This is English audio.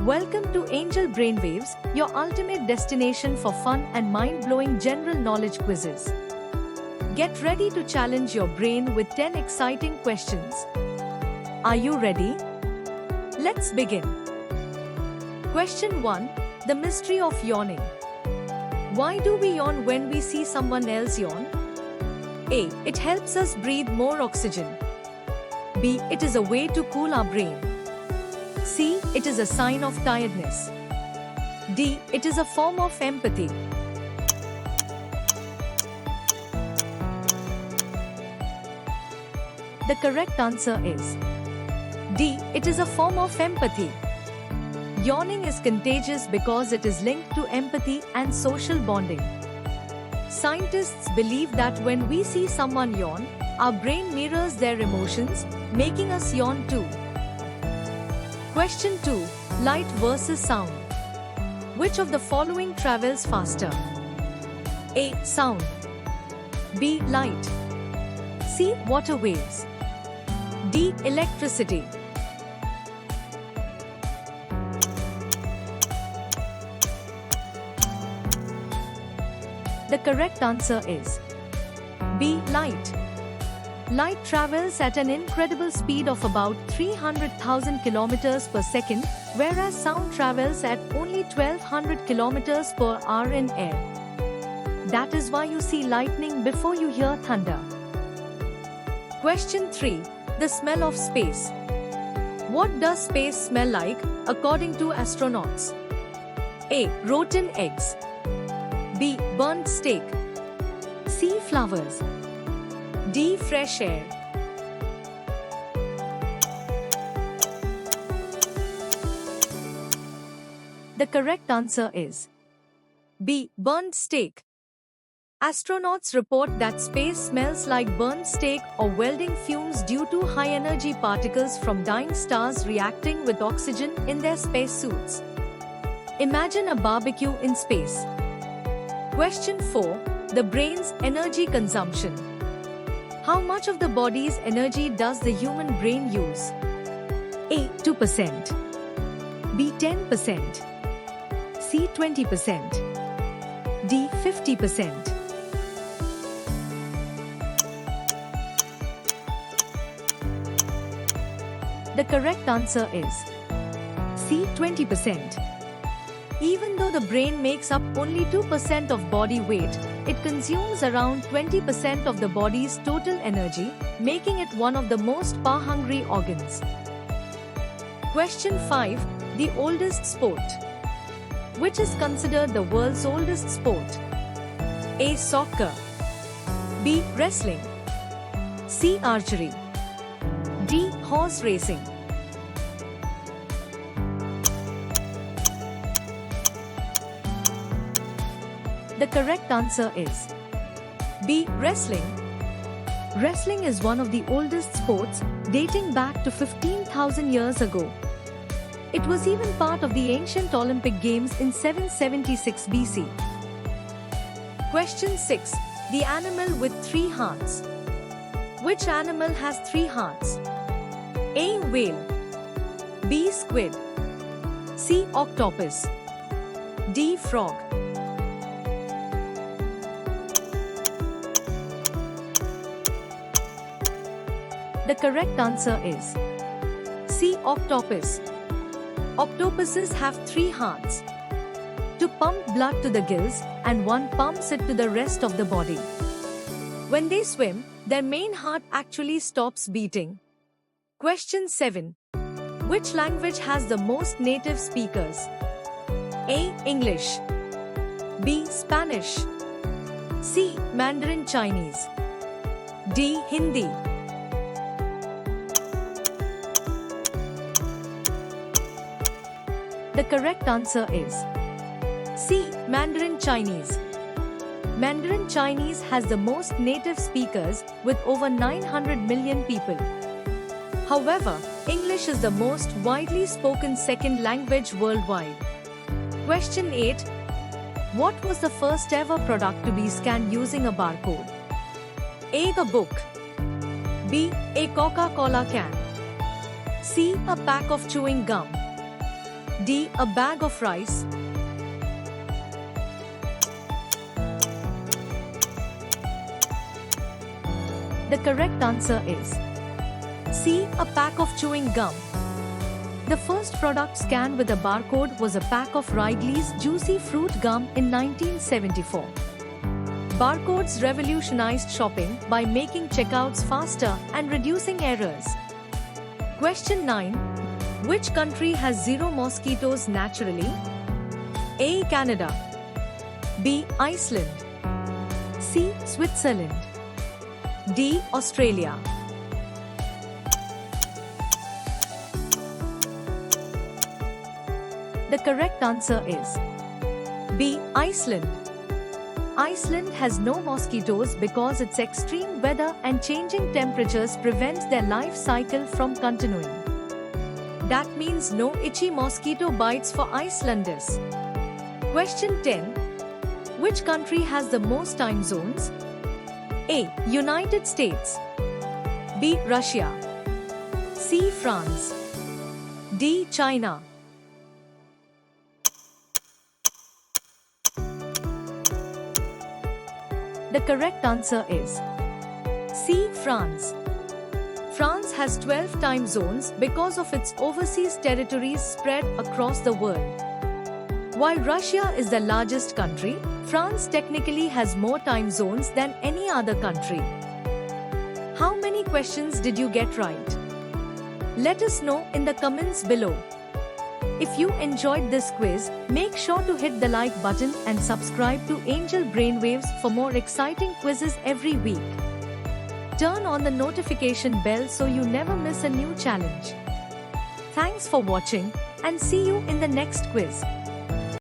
Welcome to Angel Brainwaves, your ultimate destination for fun and mind-blowing general knowledge quizzes. Get ready to challenge your brain with 10 exciting questions. Are you ready? Let's begin. Question 1. The mystery of yawning. Why do we yawn when we see someone else yawn? A. It helps us breathe more oxygen. B. It is a way to cool our brain. C. It is a sign of tiredness. D. It is a form of empathy. The correct answer is D. It is a form of empathy. Yawning is contagious because it is linked to empathy and social bonding. Scientists believe that when we see someone yawn, our brain mirrors their emotions, making us yawn too. Question 2. Light versus sound. Which of the following travels faster? A. Sound. B. Light. C. Water waves. D. Electricity. The correct answer is B. Light. Light travels at an incredible speed of about 300,000 kilometers per second, whereas sound travels at only 1200 kilometers per hour in air. That is why you see lightning before you hear thunder. Question 3. The smell of space. What does space smell like, according to astronauts? A. Rotten eggs. B. Burnt steak. C. Flowers. D. Fresh air. The correct answer is B. Burnt steak. Astronauts report that space smells like burnt steak or welding fumes due to high-energy particles from dying stars reacting with oxygen in their spacesuits. Imagine a barbecue in space. Question 4. The brain's energy consumption. How much of the body's energy does the human brain use? A. 2%. B. 10%. C. 20%. D. 50%. The correct answer is C. 20%. Even though the brain makes up only 2% of body weight, it consumes around 20% of the body's total energy, making it one of the most power-hungry organs. Question 5. The oldest sport. Which is considered the world's oldest sport? A. Soccer. B. Wrestling. C. Archery. D. Horse racing. The correct answer is B. Wrestling. Wrestling is one of the oldest sports, dating back to 15,000 years ago. It was even part of the ancient Olympic Games in 776 BC. Question 6. The animal with 3 hearts. Which animal has 3 hearts? A. Whale. B. Squid. C. Octopus. D. Frog. The correct answer is C. Octopus. Octopuses have 3 hearts. 2 pump blood to the gills and 1 pumps it to the rest of the body. When they swim, their main heart actually stops beating. Question 7. Which language has the most native speakers? A. English. B. Spanish. C. Mandarin Chinese. D. Hindi. The correct answer is C. Mandarin Chinese. Mandarin Chinese has the most native speakers, with over 900 million people. However, English is the most widely spoken second language worldwide. Question 8. What was the first ever product to be scanned using a barcode? A. The book. B. A Coca-Cola can. C. A pack of chewing gum. D. A bag of rice. The correct answer is C. A pack of chewing gum. The first product scanned with a barcode was a pack of Wrigley's Juicy Fruit Gum in 1974. Barcodes revolutionized shopping by making checkouts faster and reducing errors. Question 9. Which country has zero mosquitoes naturally? A. Canada. B. Iceland. C. Switzerland. D. Australia. The correct answer is B. Iceland. Iceland has no mosquitoes because its extreme weather and changing temperatures prevent their life cycle from continuing. That means no itchy mosquito bites for Icelanders. Question 10. Which country has the most time zones? A. United States. B. Russia. C. France. D. China. The correct answer is C. France. France has 12 time zones because of its overseas territories spread across the world. While Russia is the largest country, France technically has more time zones than any other country. How many questions did you get right? Let us know in the comments below. If you enjoyed this quiz, make sure to hit the like button and subscribe to Angel Brainwaves for more exciting quizzes every week. Turn on the notification bell so you never miss a new challenge. Thanks for watching and see you in the next quiz.